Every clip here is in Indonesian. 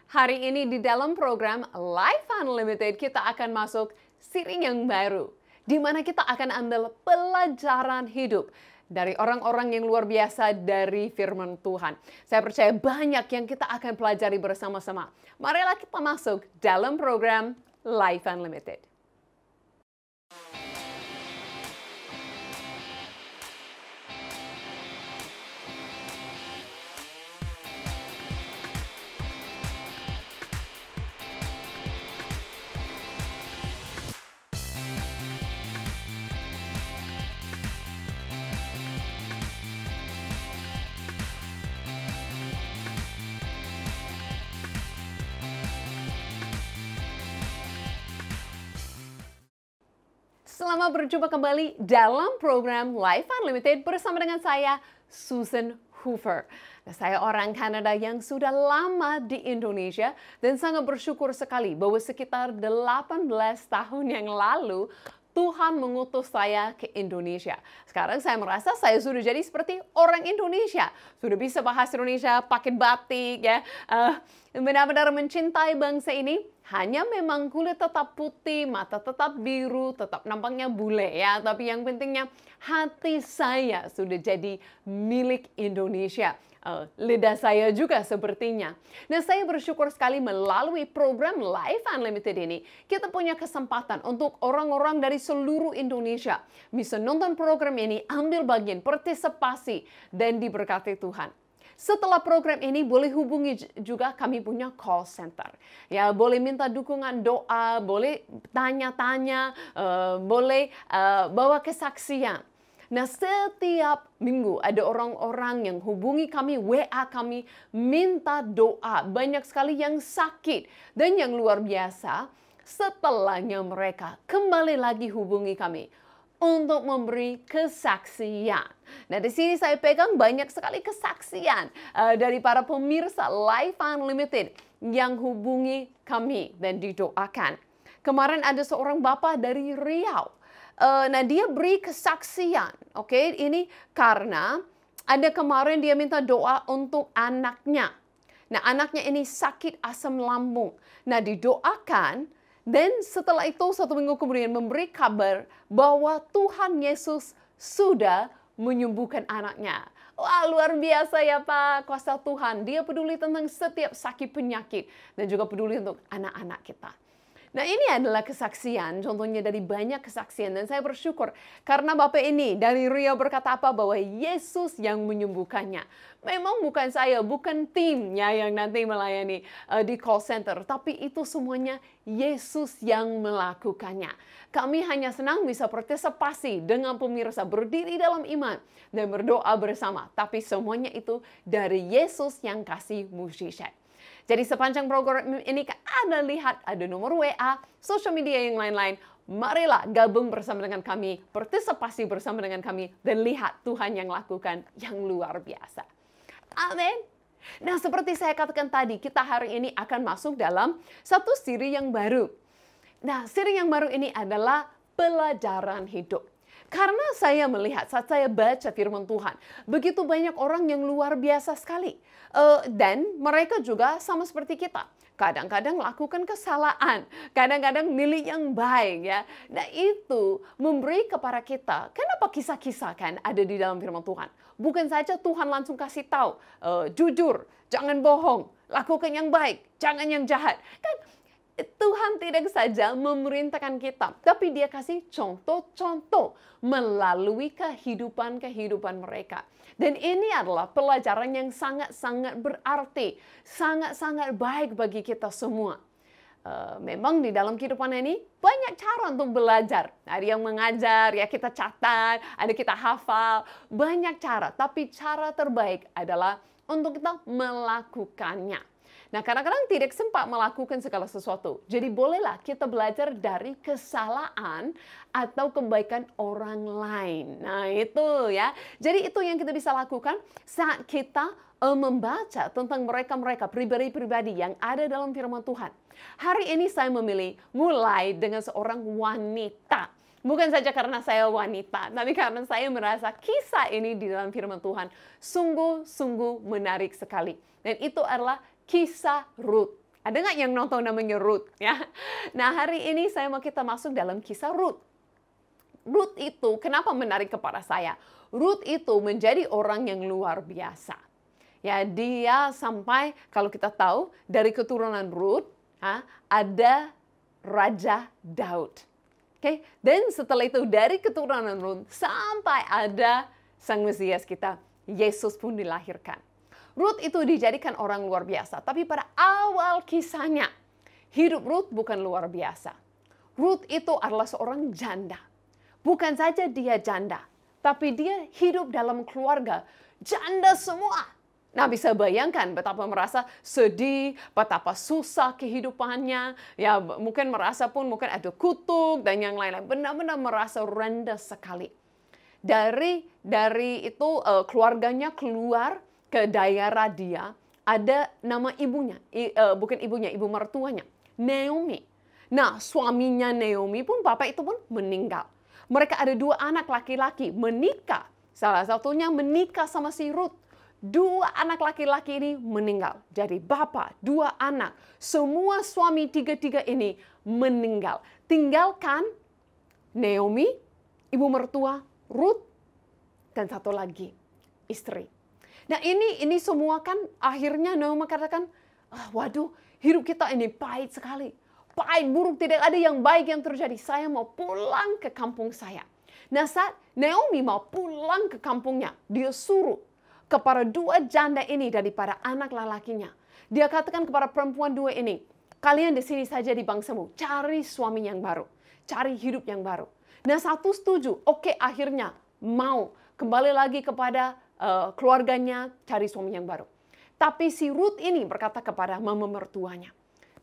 Hari ini di dalam program Life Unlimited kita akan masuk siri yang baru, di mana kita akan ambil pelajaran hidup dari orang-orang yang luar biasa dari firman Tuhan. Saya percaya banyak yang kita akan pelajari bersama-sama. Marilah kita masuk dalam program Life Unlimited. Selamat berjumpa kembali dalam program Life Unlimited bersama dengan saya, Susan Hoover. Saya orang Kanada yang sudah lama di Indonesia dan sangat bersyukur sekali bahwa sekitar 18 tahun yang lalu Tuhan mengutus saya ke Indonesia. Sekarang saya merasa saya sudah jadi seperti orang Indonesia. Sudah bisa bahasa Indonesia, pakai batik, ya. Benar-benar mencintai bangsa ini. Hanya memang kulit tetap putih, mata tetap biru, tetap nampaknya bule ya. Tapi yang pentingnya hati saya sudah jadi milik Indonesia. Lidah saya juga sepertinya. Nah, saya bersyukur sekali melalui program Life Unlimited ini, kita punya kesempatan untuk orang-orang dari seluruh Indonesia bisa nonton program ini, ambil bagian, partisipasi, dan diberkati Tuhan. Setelah program ini boleh hubungi juga kami punya call center. Ya, boleh minta dukungan doa, boleh tanya-tanya, boleh bawa kesaksian. Nah, setiap minggu ada orang-orang yang hubungi kami, WA kami, minta doa. Banyak sekali yang sakit. Dan yang luar biasa, setelahnya mereka kembali lagi hubungi kami untuk memberi kesaksian. Nah, di sini saya pegang banyak sekali kesaksian dari para pemirsa Life Unlimited yang hubungi kami dan didoakan. Kemarin ada seorang bapak dari Riau. Nah, dia beri kesaksian, oke? Ini karena ada kemarin dia minta doa untuk anaknya. Nah, anaknya ini sakit asam lambung. Nah, didoakan. Dan setelah itu 1 minggu kemudian memberi kabar bahwa Tuhan Yesus sudah menyembuhkan anaknya. Wah, luar biasa ya Pak, kuasa Tuhan. Dia peduli tentang setiap sakit penyakit dan juga peduli untuk anak-anak kita. Nah, ini adalah kesaksian, contohnya dari banyak kesaksian. Dan saya bersyukur karena Bapak ini dari Riau berkata apa? Bahwa Yesus yang menyembuhkannya. Memang bukan saya, bukan timnya yang nanti melayani di call center. Tapi itu semuanya Yesus yang melakukannya. Kami hanya senang bisa partisipasi dengan pemirsa, berdiri dalam iman dan berdoa bersama. Tapi semuanya itu dari Yesus yang kasih mujizat. Jadi sepanjang program ini Anda lihat ada nomor WA, sosial media yang lain-lain. Marilah gabung bersama dengan kami, partisipasi bersama dengan kami, dan lihat Tuhan yang lakukan yang luar biasa. Amin. Nah, seperti saya katakan tadi, kita hari ini akan masuk dalam satu siri yang baru. Nah, siri yang baru ini adalah pelajaran hidup. Karena saya melihat saat saya baca firman Tuhan, begitu banyak orang yang luar biasa sekali. Dan mereka juga sama seperti kita. Kadang-kadang lakukan kesalahan, kadang-kadang milih yang baik ya. Nah, itu memberi kepada kita, kenapa kisah-kisah kan ada di dalam firman Tuhan. Bukan saja Tuhan langsung kasih tahu, jujur, jangan bohong, lakukan yang baik, jangan yang jahat. Kan Tuhan tidak saja memerintahkan kita, tapi Dia kasih contoh-contoh melalui kehidupan-kehidupan mereka. Dan ini adalah pelajaran yang sangat-sangat berarti, sangat-sangat baik bagi kita semua. Memang di dalam kehidupan ini banyak cara untuk belajar. Ada yang mengajar, ya kita catat, ada kita hafal, banyak cara. Tapi cara terbaik adalah untuk kita melakukannya. Nah, kadang-kadang tidak sempat melakukan segala sesuatu. Jadi bolehlah kita belajar dari kesalahan atau kebaikan orang lain. Nah, itu ya. Jadi itu yang kita bisa lakukan saat kita membaca tentang mereka-mereka, pribadi-pribadi yang ada dalam firman Tuhan. Hari ini saya memilih mulai dengan seorang wanita. Bukan saja karena saya wanita, tapi karena saya merasa kisah ini di dalam firman Tuhan sungguh-sungguh menarik sekali. Dan itu adalah kisah Ruth. Ada nggak yang nonton namanya Ruth? Ya. Nah, hari ini saya mau kita masuk dalam kisah Ruth. Ruth itu kenapa menarik kepada saya? Ruth itu menjadi orang yang luar biasa. Ya, dia sampai kalau kita tahu dari keturunan Ruth ada Raja Daud. Oke, dan setelah itu dari keturunan Ruth sampai ada Sang Mesias kita, Yesus pun dilahirkan. Ruth itu dijadikan orang luar biasa, tapi pada awal kisahnya, hidup Ruth bukan luar biasa. Ruth itu adalah seorang janda. Bukan saja dia janda, tapi dia hidup dalam keluarga janda semua. Nah, bisa bayangkan betapa merasa sedih, betapa susah kehidupannya. Ya, mungkin merasa pun mungkin ada kutuk dan yang lain-lain. Benar-benar merasa rendah sekali. Dari itu keluarganya keluar ke daerah dia, ada nama ibunya, bukan ibunya, ibu mertuanya, Naomi. Nah, suaminya Naomi pun, bapak itu pun meninggal. Mereka ada 2 anak laki-laki menikah. Salah satunya menikah sama si Ruth. 2 anak laki-laki ini meninggal. Jadi bapak, 2 anak, semua suami 3 ini meninggal. Tinggalkan Naomi, ibu mertua, Ruth, dan satu lagi, istri. Nah, ini semua kan akhirnya Naomi katakan, waduh, hidup kita ini pahit sekali. Pahit, buruk, tidak ada yang baik yang terjadi. Saya mau pulang ke kampung saya. Nah, saat Naomi mau pulang ke kampungnya, dia suruh kepada 2 janda ini daripada anak lelakinya. Dia katakan kepada perempuan 2 ini, kalian di sini saja di bangsamu, cari suami yang baru, cari hidup yang baru. Nah, satu setuju, oke, akhirnya mau kembali lagi kepada keluarganya, cari suami yang baru. Tapi si Ruth ini berkata kepada mama mertuanya,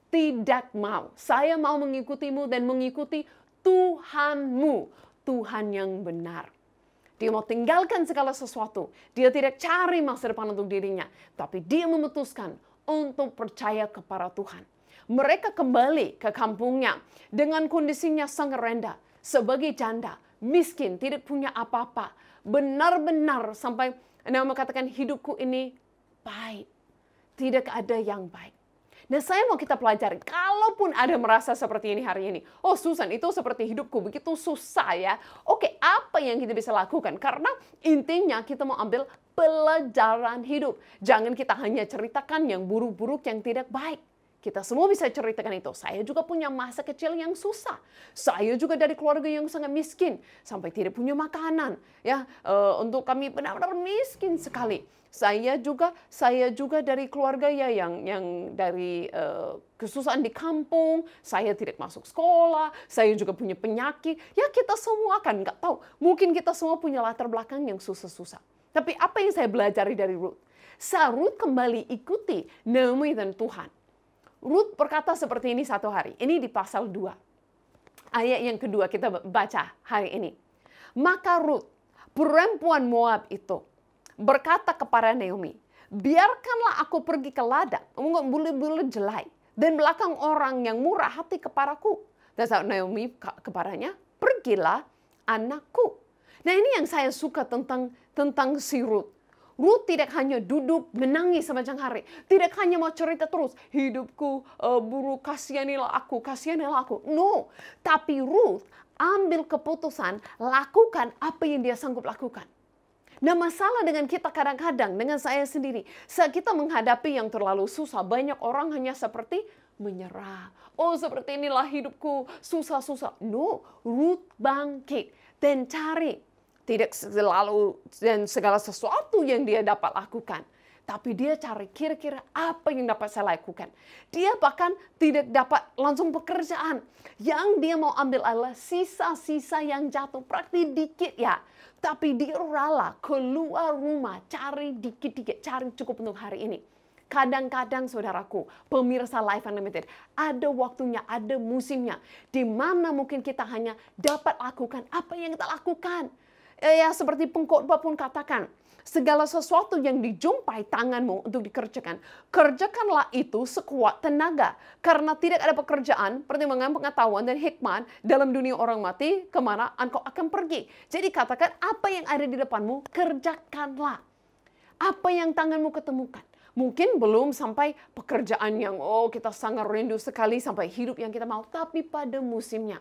tidak mau, saya mau mengikutimu dan mengikuti Tuhanmu, Tuhan yang benar. Dia mau tinggalkan segala sesuatu. Dia tidak cari masa depan untuk dirinya, tapi dia memutuskan untuk percaya kepada Tuhan. Mereka kembali ke kampungnya dengan kondisinya sangat rendah, sebagai janda, miskin, tidak punya apa-apa. Benar-benar sampai Naomi katakan hidupku ini pahit. Tidak ada yang baik. Nah, saya mau kita pelajari, kalaupun ada merasa seperti ini hari ini, oh Susan, itu seperti hidupku, begitu susah ya. Oke, apa yang kita bisa lakukan? Karena intinya kita mau ambil pelajaran hidup. Jangan kita hanya ceritakan yang buruk-buruk, yang tidak baik. Kita semua bisa ceritakan itu. Saya juga punya masa kecil yang susah. Saya juga dari keluarga yang sangat miskin. Sampai tidak punya makanan. Ya, untuk kami benar-benar miskin sekali. Saya juga dari keluarga ya yang dari kesusahan di kampung. Saya tidak masuk sekolah. Saya juga punya penyakit. Ya, kita semua kan nggak tahu. Mungkin kita semua punya latar belakang yang susah-susah. Tapi apa yang saya belajar dari Ruth? Ruth kembali ikuti Naomi dan Tuhan. Ruth berkata seperti ini satu hari. Ini di pasal 2. Ayat yang kedua kita baca hari ini. Maka Ruth, perempuan Moab itu, berkata kepada Naomi, biarkanlah aku pergi ke ladang, bulu-bulu jelai, dan belakang orang yang murah hati kepadaku. Dan saat Naomi kepadanya, pergilah anakku. Nah, ini yang saya suka tentang si Ruth. Ruth tidak hanya duduk menangis sepanjang hari. Tidak hanya mau cerita terus. Hidupku buruk, kasihanilah aku. No. Tapi Ruth ambil keputusan, lakukan apa yang dia sanggup lakukan. Nah, masalah dengan kita kadang-kadang, dengan saya sendiri. Saat kita menghadapi yang terlalu susah, banyak orang hanya seperti menyerah. Oh, seperti inilah hidupku, susah-susah. No, Ruth bangkit dan cari. Tidak selalu dan segala sesuatu yang dia dapat lakukan. Tapi dia cari kira-kira apa yang dapat saya lakukan. Dia bahkan tidak dapat langsung pekerjaan. Yang dia mau ambil adalah sisa-sisa yang jatuh. Praktis dikit ya. Tapi dia rela keluar rumah. Cari dikit-dikit. Cari cukup untuk hari ini. Kadang-kadang saudaraku, pemirsa Life Unlimited, ada waktunya, ada musimnya. Di mana mungkin kita hanya dapat lakukan apa yang kita lakukan. Ya, seperti pengkhotbah pun katakan, segala sesuatu yang dijumpai tanganmu untuk dikerjakan, kerjakanlah itu sekuat tenaga. Karena tidak ada pekerjaan, pertimbangan, pengetahuan, dan hikmat dalam dunia orang mati, kemana engkau akan pergi. Jadi katakan apa yang ada di depanmu, kerjakanlah. Apa yang tanganmu ketemukan. Mungkin belum sampai pekerjaan yang kita sangat rindu sekali, sampai hidup yang kita mau, tapi pada musimnya.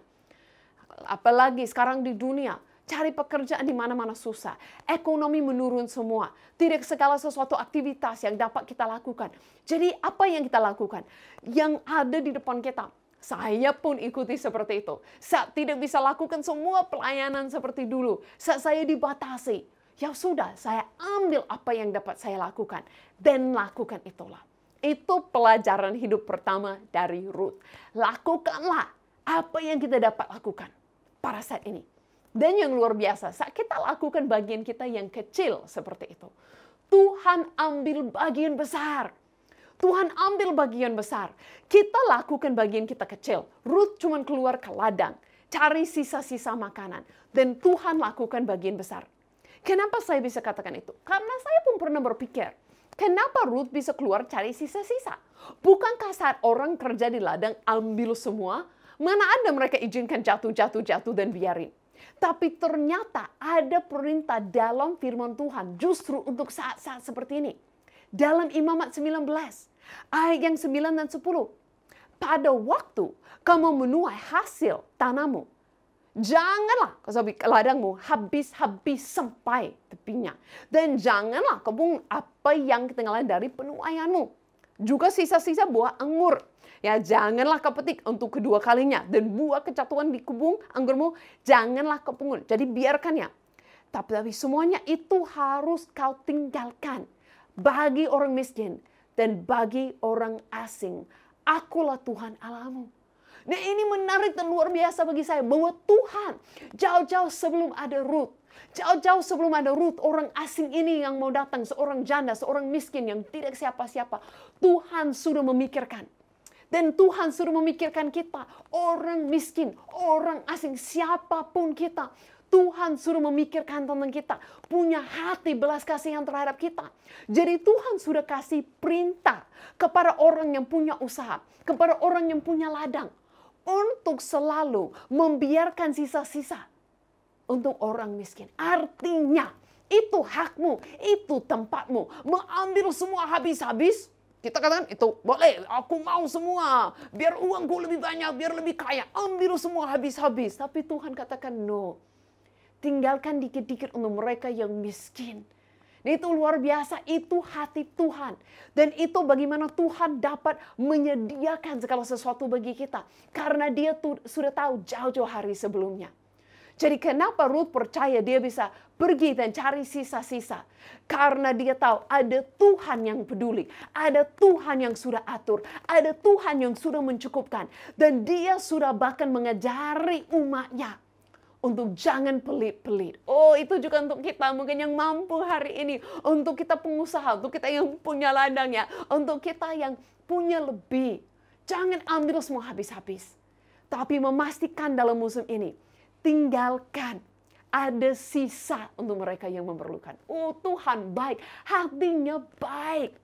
Apalagi sekarang di dunia, cari pekerjaan di mana-mana susah. Ekonomi menurun semua. Tidak segala sesuatu aktivitas yang dapat kita lakukan. Jadi apa yang kita lakukan? Yang ada di depan kita. Saya pun ikuti seperti itu. Saya tidak bisa lakukan semua pelayanan seperti dulu. Saya dibatasi. Ya sudah, saya ambil apa yang dapat saya lakukan. Dan lakukan itulah. Itu pelajaran hidup pertama dari Ruth. Lakukanlah apa yang kita dapat lakukan pada saat ini. Dan yang luar biasa, saat kita lakukan bagian kita yang kecil seperti itu, Tuhan ambil bagian besar. Tuhan ambil bagian besar. Kita lakukan bagian kita kecil. Ruth cuma keluar ke ladang, cari sisa-sisa makanan. Dan Tuhan lakukan bagian besar. Kenapa saya bisa katakan itu? Karena saya pun pernah berpikir, kenapa Ruth bisa keluar cari sisa-sisa? Bukankah saat orang kerja di ladang ambil semua? Mana ada mereka izinkan jatuh dan biarin. Tapi ternyata ada perintah dalam firman Tuhan justru untuk saat-saat seperti ini. Dalam Imamat 19, ayat yang 9 dan 10. Pada waktu kamu menuai hasil tanammu, janganlah ladangmu habis-habis sampai tepinya. Dan janganlah kebun apa yang ketinggalan dari penuaianmu. Juga sisa-sisa buah anggur. Ya, janganlah kau petik untuk kedua kalinya. Dan buah kejatuhan di kebun anggurmu, janganlah kau pungut. Jadi biarkannya. Tapi semuanya itu harus kau tinggalkan. Bagi orang miskin dan bagi orang asing. Akulah Tuhan Allahmu. Nah, ini menarik dan luar biasa bagi saya. Bahwa Tuhan jauh-jauh sebelum ada Ruth. Jauh-jauh sebelum ada Ruth, orang asing ini yang mau datang. Seorang janda, seorang miskin yang tidak siapa-siapa. Tuhan sudah memikirkan. Dan Tuhan suruh memikirkan kita, orang miskin, orang asing, siapapun kita. Tuhan suruh memikirkan tentang kita, punya hati belas kasihan terhadap kita. Jadi Tuhan sudah kasih perintah kepada orang yang punya usaha, kepada orang yang punya ladang, untuk selalu membiarkan sisa-sisa untuk orang miskin. Artinya, itu hakmu, itu tempatmu. Mengambil semua habis-habis, kita katakan itu boleh, aku mau semua. Biar uangku lebih banyak, biar lebih kaya. Ambil semua habis-habis. Tapi Tuhan katakan no. Tinggalkan dikit-dikit untuk mereka yang miskin. Nah, itu luar biasa, itu hati Tuhan. Dan itu bagaimana Tuhan dapat menyediakan segala sesuatu bagi kita. Karena dia sudah tahu jauh-jauh hari sebelumnya. Jadi kenapa Ruth percaya dia bisa pergi dan cari sisa-sisa? Karena dia tahu ada Tuhan yang peduli. Ada Tuhan yang sudah atur. Ada Tuhan yang sudah mencukupkan. Dan dia sudah bahkan mengajari umatnya untuk jangan pelit-pelit. Oh, itu juga untuk kita mungkin yang mampu hari ini. Untuk kita pengusaha, untuk kita yang punya ladangnya. Untuk kita yang punya lebih. Jangan ambil semua habis-habis. Tapi memastikan dalam musim ini, tinggalkan. Ada sisa untuk mereka yang memerlukan. Oh, Tuhan baik. Hatinya baik.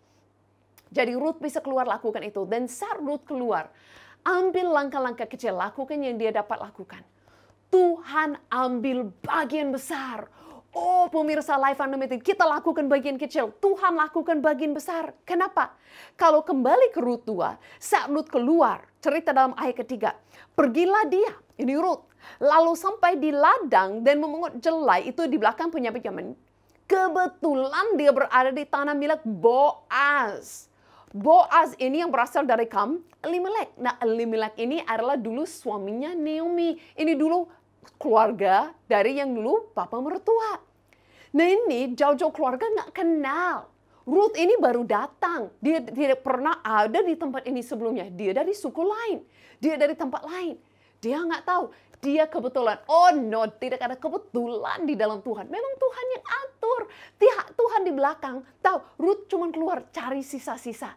Jadi Ruth bisa keluar lakukan itu. Dan saat Ruth keluar, ambil langkah-langkah kecil. Lakukan yang dia dapat lakukan. Tuhan ambil bagian besar. Oh, pemirsa Life Unlimited, kita lakukan bagian kecil. Tuhan lakukan bagian besar. Kenapa? Kalau kembali ke Ruth 2, saat Ruth keluar, cerita dalam ayat ketiga. Pergilah dia, ini Ruth. Lalu sampai di ladang dan memungut jelai, itu di belakang penyampaian. Kebetulan dia berada di tanah milik Boaz. Boaz ini yang berasal dari Elimelek. Nah, Elimelek ini adalah dulu suaminya Naomi. Ini dulu keluarga dari yang dulu papa mertua. Nah, ini jauh-jauh keluarga nggak kenal. Ruth ini baru datang. Dia tidak pernah ada di tempat ini sebelumnya. Dia dari suku lain. Dia dari tempat lain. Dia nggak tahu. Dia kebetulan. Oh no, tidak ada kebetulan di dalam Tuhan. Memang Tuhan yang atur. Tuhan di belakang. Tahu, Ruth cuma keluar cari sisa-sisa.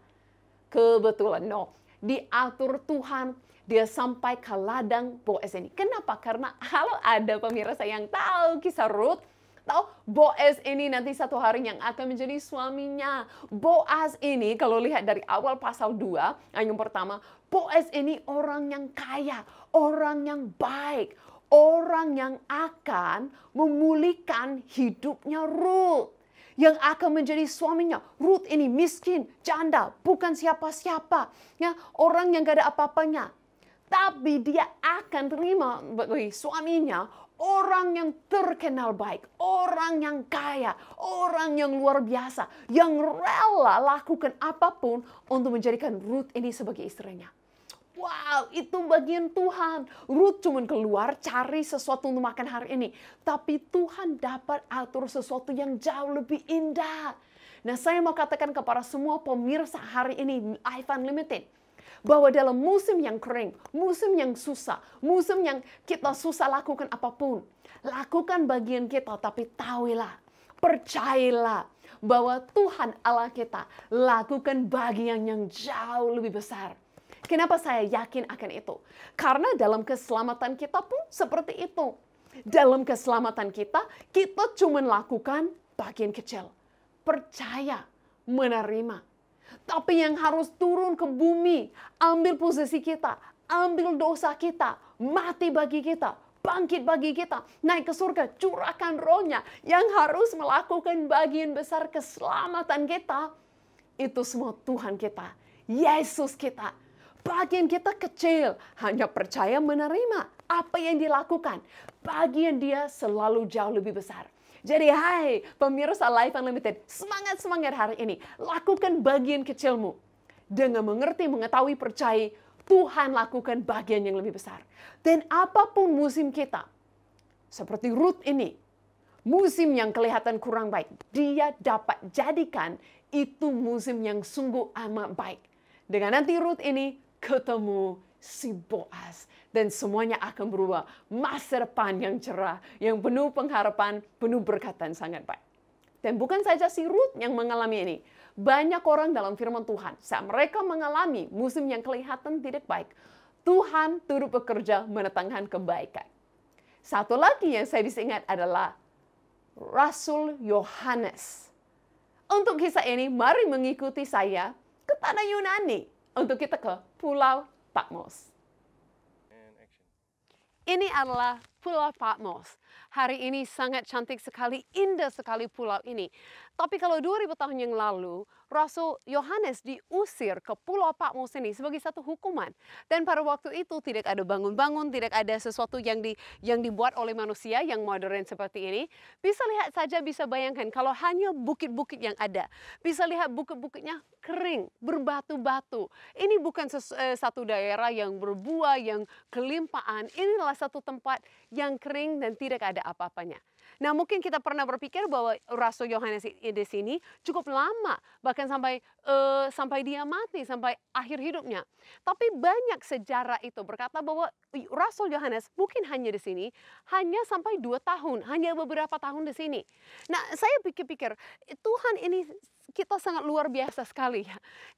Kebetulan, no. Diatur Tuhan. Dia sampai ke ladang Boaz ini. Kenapa? Karena kalau ada pemirsa yang tahu kisah Ruth, tahu Boaz ini nanti satu hari yang akan menjadi suaminya. Boaz ini kalau lihat dari awal pasal 2, yang pertama, Boaz ini orang yang kaya, orang yang baik, orang yang akan memulihkan hidupnya Ruth. yang akan menjadi suaminya. Ruth ini miskin, janda, bukan siapa-siapa. Ya, orang yang gak ada apa-apanya. Tapi dia akan terima bagi suaminya orang yang terkenal baik, orang yang kaya, orang yang luar biasa, yang rela lakukan apapun untuk menjadikan Ruth ini sebagai istrinya. Wow, itu bagian Tuhan. Ruth cuma keluar cari sesuatu untuk makan hari ini. Tapi Tuhan dapat atur sesuatu yang jauh lebih indah. Nah, saya mau katakan kepada semua pemirsa hari ini, Life Unlimited, bahwa dalam musim yang kering, musim yang susah, musim yang kita susah lakukan apapun, lakukan bagian kita, tapi tahuilah, percayalah bahwa Tuhan Allah kita lakukan bagian yang jauh lebih besar. Kenapa saya yakin akan itu? Karena dalam keselamatan kita pun seperti itu. Dalam keselamatan kita cuma lakukan bagian kecil. Percaya, menerima. Tapi yang harus turun ke bumi, ambil posisi kita, ambil dosa kita, mati bagi kita, bangkit bagi kita, naik ke surga, curahkan rohnya, yang harus melakukan bagian besar keselamatan kita, itu semua Tuhan kita, Yesus kita. Bagian kita kecil, hanya percaya menerima apa yang dilakukan. Bagian dia selalu jauh lebih besar. Jadi hai pemirsa Life Unlimited, semangat-semangat hari ini. Lakukan bagian kecilmu. Dengan mengerti, mengetahui, percaya, Tuhan lakukan bagian yang lebih besar. Dan apapun musim kita, seperti Ruth ini, musim yang kelihatan kurang baik, dia dapat jadikan itu musim yang sungguh amat baik. Dengan nanti Ruth ini ketemu si Boaz. Dan semuanya akan berubah. Masa depan yang cerah, yang penuh pengharapan, penuh berkat dan sangat baik. Dan bukan saja si Ruth yang mengalami ini. Banyak orang dalam firman Tuhan, saat mereka mengalami musim yang kelihatan tidak baik, Tuhan turut bekerja mendatangkan kebaikan. Satu lagi yang saya bisa ingat adalah Rasul Yohanes. Untuk kisah ini, mari mengikuti saya ke tanah Yunani. Untuk kita ke Pulau Patmos. Ini adalah Pulau Patmos. Hari ini sangat cantik sekali, indah sekali pulau ini. Tapi kalau 2000 tahun yang lalu, Rasul Yohanes diusir ke Pulau Patmos ini sebagai satu hukuman. Dan pada waktu itu tidak ada bangun-bangun, tidak ada sesuatu yang dibuat oleh manusia yang modern seperti ini. Bisa lihat saja, bisa bayangkan kalau hanya bukit-bukit yang ada. Bisa lihat bukit-bukitnya kering, berbatu-batu. Ini bukan satu daerah yang berbuah, yang kelimpaan. Ini adalah satu tempat yang kering dan tidak ada apa-apanya. Nah, mungkin kita pernah berpikir bahwa Rasul Yohanes di sini cukup lama, bahkan sampai dia mati, sampai akhir hidupnya. Tapi banyak sejarah itu berkata bahwa Rasul Yohanes mungkin hanya di sini, hanya sampai 2 tahun, hanya beberapa tahun di sini. Nah, saya pikir-pikir, Tuhan ini kita sangat luar biasa sekali.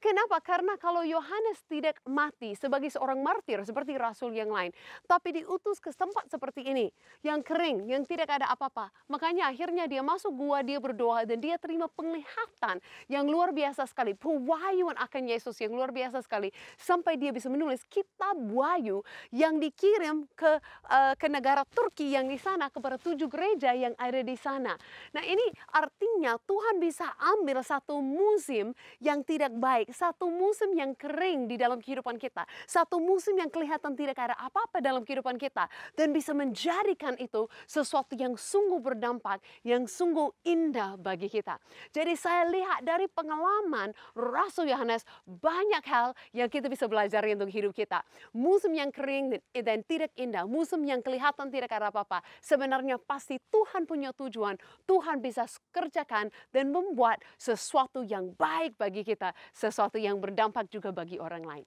Kenapa? Karena kalau Yohanes tidak mati sebagai seorang martir seperti rasul yang lain, tapi diutus ke tempat seperti ini, yang kering, yang tidak ada apa-apa. Makanya akhirnya dia masuk gua, dia berdoa, dan dia terima penglihatan yang luar biasa sekali. Pewahyuan akan Yesus yang luar biasa sekali. Sampai dia bisa menulis kitab wahyu yang dikirim ke negara Turki yang di sana, kepada 7 gereja yang ada di sana. Nah, ini artinya Tuhan bisa ambil satu musim yang tidak baik, satu musim yang kering di dalam kehidupan kita, satu musim yang kelihatan tidak ada apa-apa dalam kehidupan kita, dan bisa menjadikan itu sesuatu yang sungguh berdampak, yang sungguh indah bagi kita. Jadi saya lihat dari pengalaman Rasul Yohanes, banyak hal yang kita bisa belajar untuk hidup kita. Musim yang kering dan tidak indah, musim yang kelihatan tidak ada apa-apa, sebenarnya pasti Tuhan punya tujuan, Tuhan bisa kerjakan dan membuat sesuatu yang baik bagi kita, sesuatu yang berdampak juga bagi orang lain.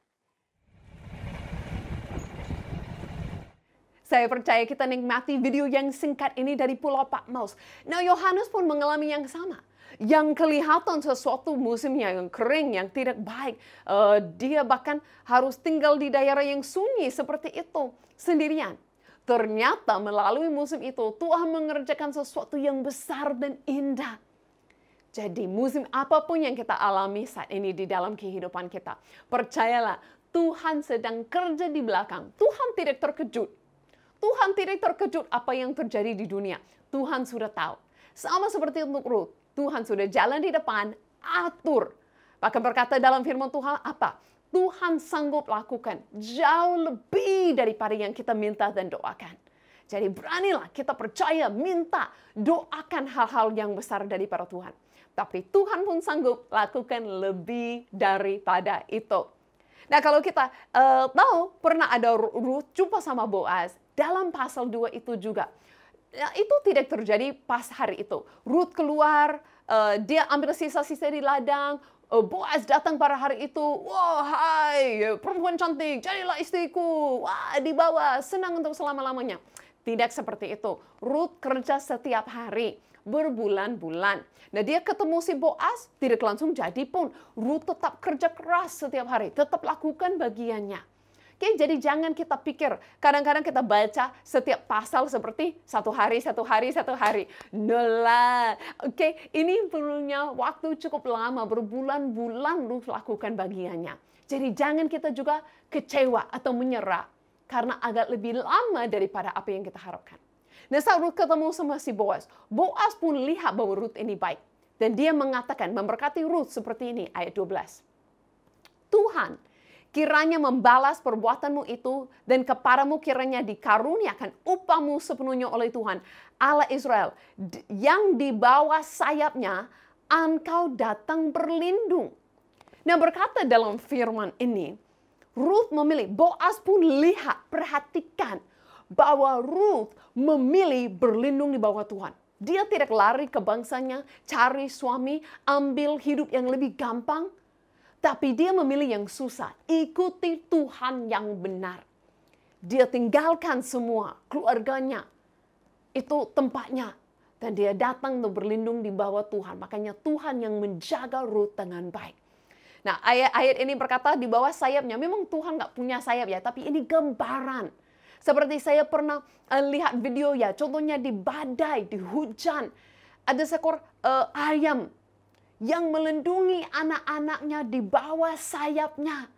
Saya percaya kita nikmati video yang singkat ini dari Pulau Patmos. Nah, Yohanes pun mengalami yang sama. Yang kelihatan sesuatu musimnya yang kering, yang tidak baik. Dia bahkan harus tinggal di daerah yang sunyi seperti itu, sendirian. Ternyata melalui musim itu, Tuhan mengerjakan sesuatu yang besar dan indah. Jadi musim apapun yang kita alami saat ini di dalam kehidupan kita, percayalah, Tuhan sedang kerja di belakang. Tuhan tidak terkejut. Tuhan tidak terkejut apa yang terjadi di dunia. Tuhan sudah tahu. Sama seperti untuk Ruth. Tuhan sudah jalan di depan, atur. Bahkan berkata dalam firman Tuhan apa? Tuhan sanggup lakukan jauh lebih daripada yang kita minta dan doakan. Jadi beranilah kita percaya, minta, doakan hal-hal yang besar daripada Tuhan. Tapi Tuhan pun sanggup lakukan lebih daripada itu. Nah kalau kita tahu pernah ada Ruth jumpa sama Boaz dalam pasal 2 itu juga. Ya, itu tidak terjadi pas hari itu. Ruth keluar, dia ambil sisa-sisa di ladang. Boaz datang pada hari itu. Wah, hai, perempuan cantik, jadilah istriku. Wah, dibawa, senang untuk selama-lamanya. Tidak seperti itu. Ruth kerja setiap hari, berbulan-bulan. Nah, dia ketemu si Boaz, tidak langsung jadi pun. Ruth tetap kerja keras setiap hari, tetap lakukan bagiannya. Oke, jadi jangan kita pikir, kadang-kadang kita baca setiap pasal seperti satu hari. Nolah. Oke, ini perlunya waktu cukup lama, berbulan-bulan Ruth lakukan bagiannya. Jadi jangan kita juga kecewa atau menyerah, karena agak lebih lama daripada apa yang kita harapkan. Nah, saat Ruth ketemu sama si Boaz, Boaz pun lihat bahwa Ruth ini baik. Dan dia mengatakan, memberkati Ruth seperti ini, ayat 12. Tuhan, kiranya membalas perbuatanmu itu, dan kepadamu kiranya dikaruniakan upahmu sepenuhnya oleh Tuhan, Allah Israel, yang di bawah sayapnya engkau datang berlindung. Nah, berkata dalam firman ini, Ruth memilih, Boaz pun lihat, perhatikan, bahwa Ruth memilih berlindung di bawah Tuhan. Dia tidak lari ke bangsanya, cari suami, ambil hidup yang lebih gampang. Tapi dia memilih yang susah, ikuti Tuhan yang benar. Dia tinggalkan semua keluarganya, itu tempatnya. Dan dia datang untuk berlindung di bawah Tuhan. Makanya Tuhan yang menjaga Ruth dengan baik. Nah, ayat ini berkata di bawah sayapnya. Memang Tuhan nggak punya sayap ya, tapi ini gambaran. Seperti saya pernah lihat video ya, contohnya di badai, di hujan. Ada seekor ayam yang melindungi anak-anaknya di bawah sayapnya.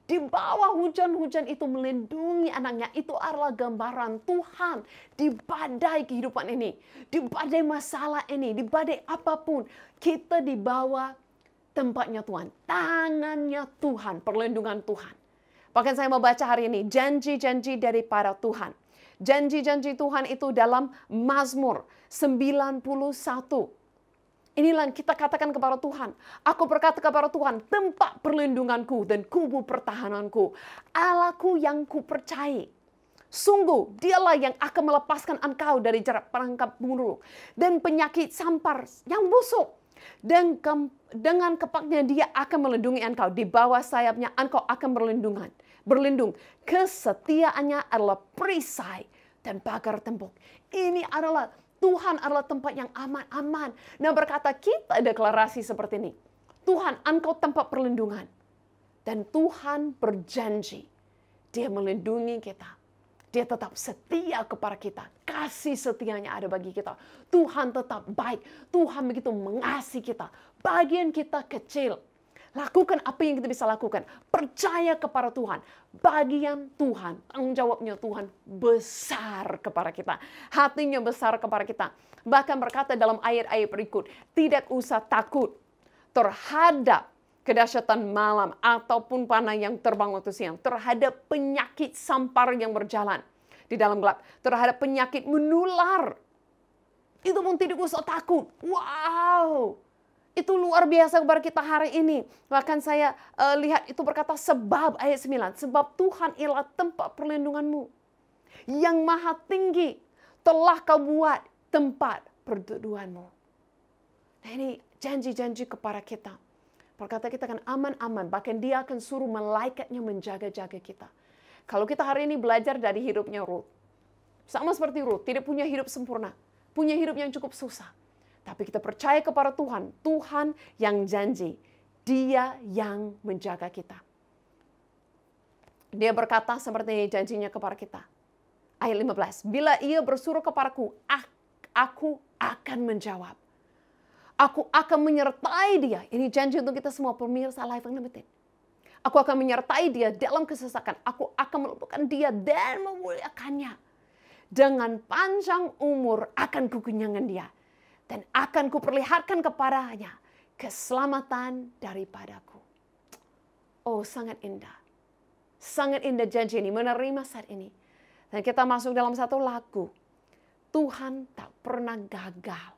Di bawah hujan-hujan itu melindungi anaknya. Itu adalah gambaran Tuhan di badai kehidupan ini. Di badai masalah ini, di badai apapun. Kita di bawah tempatnya Tuhan. Tangannya Tuhan, perlindungan Tuhan. Bahkan saya mau baca hari ini, janji-janji daripada Tuhan. Janji-janji Tuhan itu dalam Mazmur 91. Inilah yang kita katakan kepada Tuhan. Aku berkata kepada Tuhan, tempat perlindunganku dan kubu pertahananku. Allahku yang kupercayai. Sungguh, dialah yang akan melepaskan engkau dari jerat perangkap buruk dan penyakit sampar yang busuk. Dan dengan kepaknya dia akan melindungi engkau. Di bawah sayapnya engkau akan berlindung. Kesetiaannya adalah perisai dan pagar tembok. Ini adalah Tuhan adalah tempat yang aman-aman. Nah, berkata kita deklarasi seperti ini. Tuhan, engkau tempat perlindungan. Dan Tuhan berjanji. Dia melindungi kita. Dia tetap setia kepada kita. Kasih setianya ada bagi kita. Tuhan tetap baik. Tuhan begitu mengasihi kita. Bagian kita kecil. Lakukan apa yang kita bisa lakukan. Percaya kepada Tuhan. Bagian Tuhan, tanggung jawabnya Tuhan besar kepada kita. Hatinya besar kepada kita. Bahkan berkata dalam ayat-ayat berikut, tidak usah takut terhadap kedahsyatan malam ataupun panah yang terbang waktu siang. Terhadap penyakit sampar yang berjalan di dalam gelap. Terhadap penyakit menular. Itu pun tidak usah takut. Wow! Itu luar biasa kepada kita hari ini. Bahkan saya lihat itu berkata sebab ayat 9. Sebab Tuhan ialah tempat perlindunganmu. Yang maha tinggi telah kau buat tempat perteduhanmu. Nah, ini janji-janji kepada kita. Berkata kita akan aman-aman. Bahkan dia akan suruh malaikatnya menjaga-jaga kita. Kalau kita hari ini belajar dari hidupnya Ruth. Sama seperti Ruth. Tidak punya hidup sempurna. Punya hidup yang cukup susah. Tapi kita percaya kepada Tuhan. Tuhan yang janji. Dia yang menjaga kita. Dia berkata seperti janjinya kepada kita. Ayat 15. Bila ia bersuruh kepadaku, aku akan menjawab. Aku akan menyertai dia. Ini janji untuk kita semua pemirsa Life Unlimited. Aku akan menyertai dia dalam kesesakan. Aku akan meluputkan dia dan memuliakannya. Dengan panjang umur akan kukenyangkan dia. dan akan kuperlihatkan kepadanya keselamatan daripadaku. Oh, sangat indah. Sangat indah janji ini, menerima saat ini. Dan kita masuk dalam satu lagu. Tuhan tak pernah gagal.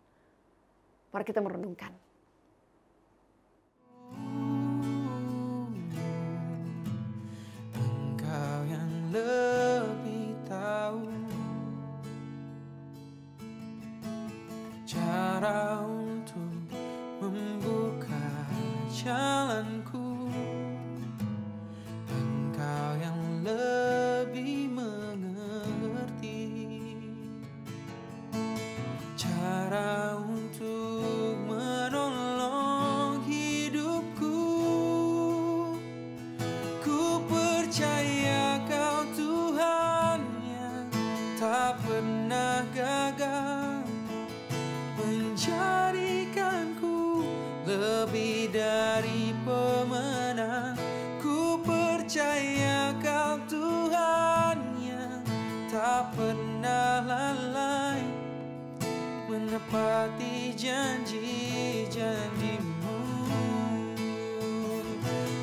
Mari kita merenungkan. Engkau yang lebih tahu cara untuk membuka jalanku. Engkau yang lebih mengerti cara untuk menolong hidupku. Ku percaya Kau Tuhan yang tak pernah gagal, menjadikanku lebih dari pemenang. Ku percaya Kau Tuhan yang tak pernah lalai, menepati janji-janji-Mu.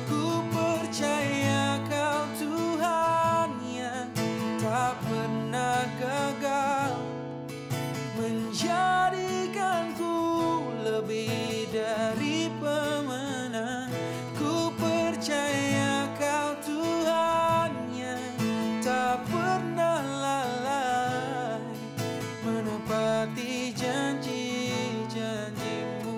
Ku percaya Kau Tuhan yang tak pernah gagal, menjadikanku lebih dari pemenang. Ku percaya Kau Tuhan yang tak pernah lalai, menepati janji-janji-Mu.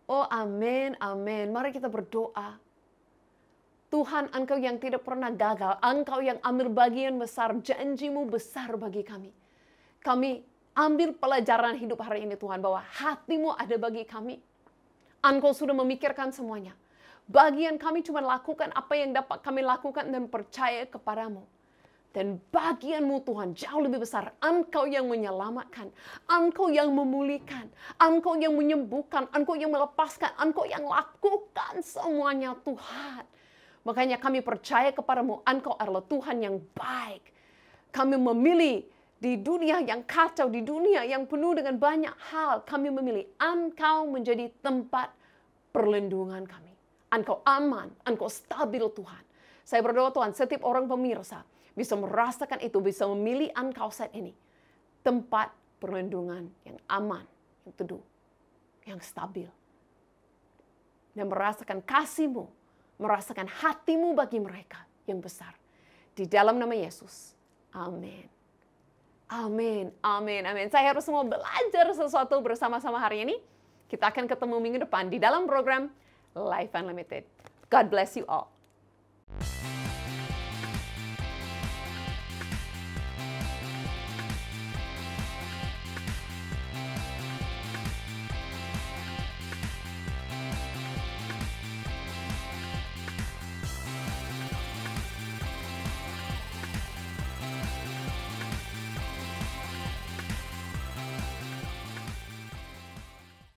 Oh, amin, amin. Mari kita berdoa. Tuhan, Engkau yang tidak pernah gagal, Engkau yang ambil bagian besar, janji-Mu besar bagi kami. Kami ambil pelajaran hidup hari ini Tuhan, bahwa hati-Mu ada bagi kami. Engkau sudah memikirkan semuanya. Bagian kami cuma lakukan apa yang dapat kami lakukan dan percaya kepadamu. Dan bagian-Mu Tuhan jauh lebih besar. Engkau yang menyelamatkan. Engkau yang memulihkan. Engkau yang menyembuhkan. Engkau yang melepaskan. Engkau yang lakukan semuanya Tuhan. Makanya kami percaya kepadamu. Engkau adalah Tuhan yang baik. Kami memilih di dunia yang kacau, di dunia yang penuh dengan banyak hal. Kami memilih Engkau menjadi tempat perlindungan kami. Engkau aman. Engkau stabil Tuhan. Saya berdoa Tuhan, setiap orang pemirsa bisa merasakan itu, bisa memilih Engkau saat ini. Tempat perlindungan yang aman, yang teduh, yang stabil. Dan merasakan kasih-Mu, merasakan hati-Mu bagi mereka yang besar. Di dalam nama Yesus. Amin. Amin, amin, amin. Saya harus semua belajar sesuatu bersama-sama hari ini. Kita akan ketemu minggu depan di dalam program Life Unlimited. God bless you all.